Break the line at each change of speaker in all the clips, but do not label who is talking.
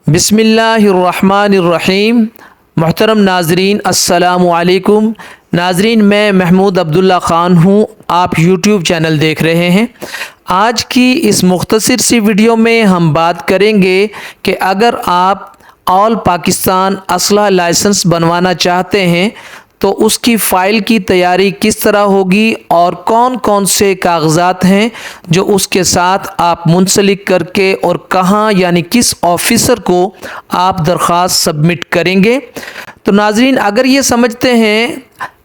बिस्मिल्लाहिर्रहमानिर्रहीम। मोहतरम नाजरीन अस्सलामु अलैकुम। नाजरीन, मैं महमूद अब्दुल्ला ख़ान हूँ। आप यूट्यूब चैनल देख रहे हैं। आज की इस मुख्तसर सी वीडियो में हम बात करेंगे कि अगर आप ऑल पाकिस्तान असलहा लाइसेंस बनवाना चाहते हैं तो उसकी फ़ाइल की तैयारी किस तरह होगी और कौन कौन से कागज़ात हैं जो उसके साथ आप मुंसलिक करके और कहाँ यानी किस ऑफिसर को आप दरख्वास्त सबमिट करेंगे। तो नाज़रीन,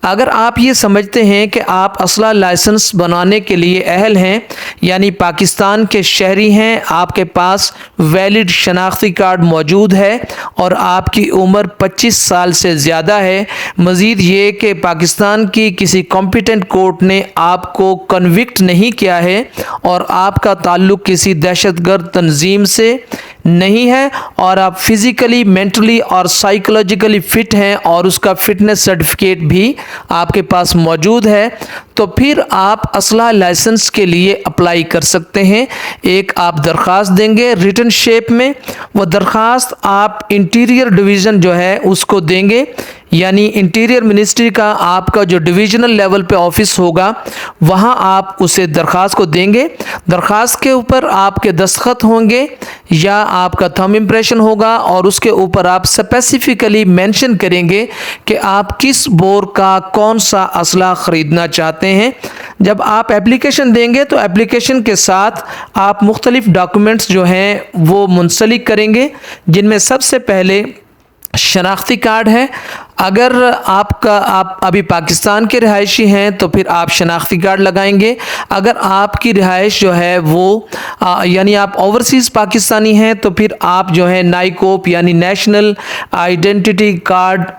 अगर आप ये समझते हैं कि आप असलहा लाइसेंस बनाने के लिए अहल हैं, यानी पाकिस्तान के शहरी हैं, आपके पास वैलिड शनाख्ती कार्ड मौजूद है और आपकी उम्र 25 साल से ज़्यादा है, मज़ीद ये कि पाकिस्तान की किसी कॉम्पिटेंट कोर्ट ने आपको कन्विक्ट नहीं किया है और आपका ताल्लुक़ किसी दहशतगर्द तंजीम से नहीं है और आप फिज़िकली, मेंटली और साइकोलॉजिकली फ़िट हैं और उसका फ़िटनेस सर्टिफिकेट भी आपके पास मौजूद है, तो फिर आप असलहा लाइसेंस के लिए अप्लाई कर सकते हैं। एक आप दरख्वास्त देंगे रिटन शेप में। वो दरख्वास्त आप इंटीरियर डिवीज़न जो है उसको देंगे, यानी इंटीरियर मिनिस्ट्री का आपका जो डिविजनल लेवल पे ऑफिस होगा वहाँ आप उसे दरख्वास्त को देंगे। दरख्वास्त के ऊपर आपके दस्तखत होंगे या आपका थंब इम्प्रेशन होगा और उसके ऊपर आप स्पेसिफिकली मेंशन करेंगे कि आप किस बोर का कौन सा असला ख़रीदना चाहते हैं। जब आप एप्लीकेशन देंगे तो एप्लीकेशन के साथ आप मुख्तलिफ डॉक्यूमेंट्स जो हैं वो मुंसलिक करेंगे, जिनमें सबसे पहले शनाख्ती कार्ड है। अगर आप अभी पाकिस्तान के रिहायशी हैं तो फिर आप शनाख्ती कार्ड लगाएंगे। अगर आपकी रिहाइश जो है वो यानी आप ओवरसीज़ पाकिस्तानी हैं तो फिर आप जो है नाइकोप यानी national identity card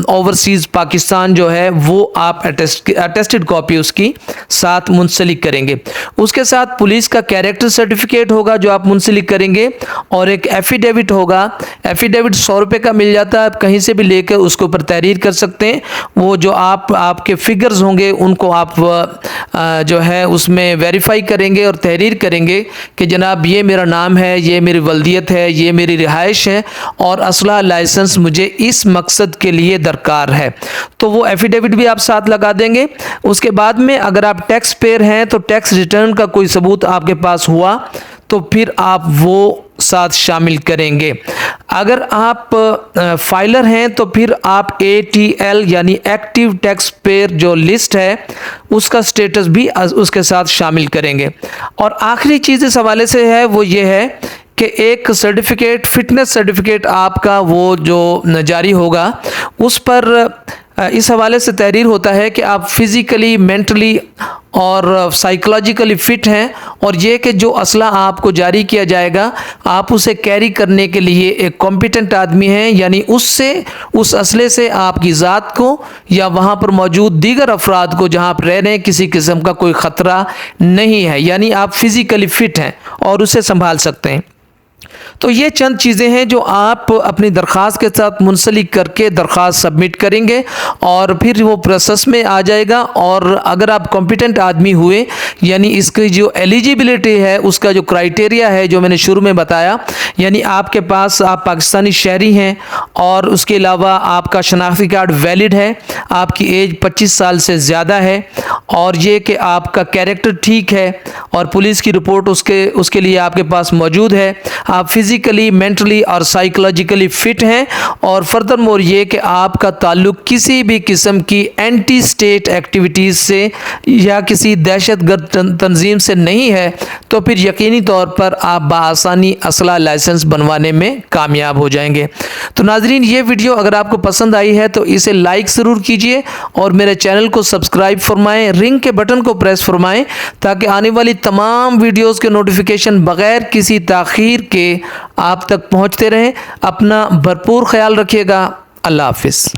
overseas Pakistan जो है वो आप अटेस्टेड कॉपी उसकी साथ मुंसलिक करेंगे। उसके साथ पुलिस का कैरेक्टर सर्टिफिकेट होगा जो आप मुंसलिक करेंगे और एक एफिडेविट होगा। एफिडेविट 100 रुपये का मिल जाता है, आप कहीं से भी लेकर उसके ऊपर तहरीर कर सकते हैं। वो जो आपके फिगर्स होंगे उनको आप जो है उसमें वेरीफाई करेंगे और तहरीर करेंगे कि जनाब ये मेरा नाम है, ये मेरी वल्दियत है, ये मेरी रिहाइश है और असलहा लाइसेंस मुझे इस मकसद के लिए दरकार है। तो वो एफिडेविट भी आप साथ लगा देंगे। उसके बाद में अगर आप टैक्स पेयर हैं तो टैक्स रिटर्न का कोई सबूत आपके पास हुआ तो फिर आप वो साथ शामिल करेंगे। अगर आप फाइलर हैं तो फिर आप ATL यानी एक्टिव टैक्स पेयर जो लिस्ट है उसका स्टेटस भी उसके साथ शामिल करेंगे। और आखिरी चीज़ इस हवाले से है वो ये है कि एक सर्टिफिकेट, फिटनेस सर्टिफिकेट आपका वो जो जारी होगा उस पर इस हवाले से तहरीर होता है कि आप फिज़िकली, मेंटली और साइकोलॉजिकली फ़िट हैं और ये कि जो असला आपको जारी किया जाएगा आप उसे कैरी करने के लिए एक कॉम्पिटेंट आदमी हैं, यानी उस असले से आपकी ज़ात को या वहाँ पर मौजूद दीगर अफराद को जहाँ आप रह रहे हैं किसी किस्म का कोई ख़तरा नहीं है, यानी आप फिज़िकली फ़िट हैं और उसे संभाल सकते हैं। तो ये चंद चीज़ें हैं जो आप अपनी दरख्वास्त के साथ मुंसलिक करके दरख्वास्त सबमिट करेंगे और फिर वो प्रोसेस में आ जाएगा। और अगर आप कॉम्पिटेंट आदमी हुए, यानी इसकी जो एलिजिबिलिटी है उसका जो क्राइटेरिया है जो मैंने शुरू में बताया, यानी आपके पास आप पाकिस्तानी शहरी हैं और उसके अलावा आपका शनाख्ती कार्ड वैलिड है, आपकी एज 25 साल से ज़्यादा है और ये कि आपका कैरेक्टर ठीक है और पुलिस की रिपोर्ट उसके लिए आपके पास मौजूद है, आप फिज़िकली, मेंटली और साइकोलॉजिकली फ़िट हैं और फर्दर मोर ये कि आपका ताल्लुक़ किसी भी किस्म की एंटी स्टेट एक्टिविटीज़ से या किसी दहशतगर्द तंजीम से नहीं है, तो फिर यकीनी तौर पर आप बआसानी असलहा लाइसेंस बनवाने में कामयाब हो जाएंगे। तो नाजरीन, ये वीडियो अगर आपको पसंद आई है तो इसे लाइक ज़रूर कीजिए और मेरे चैनल को सब्सक्राइब फरमाएँ, रिंग के बटन को प्रेस फरमाएँ ताकि आने वाली तमाम वीडियोज़ के नोटिफिकेशन बग़ैर किसी ताख़ीर के आप तक पहुँचते रहें। अपना भरपूर ख्याल रखिएगा। अल्लाह हाफ़िज़।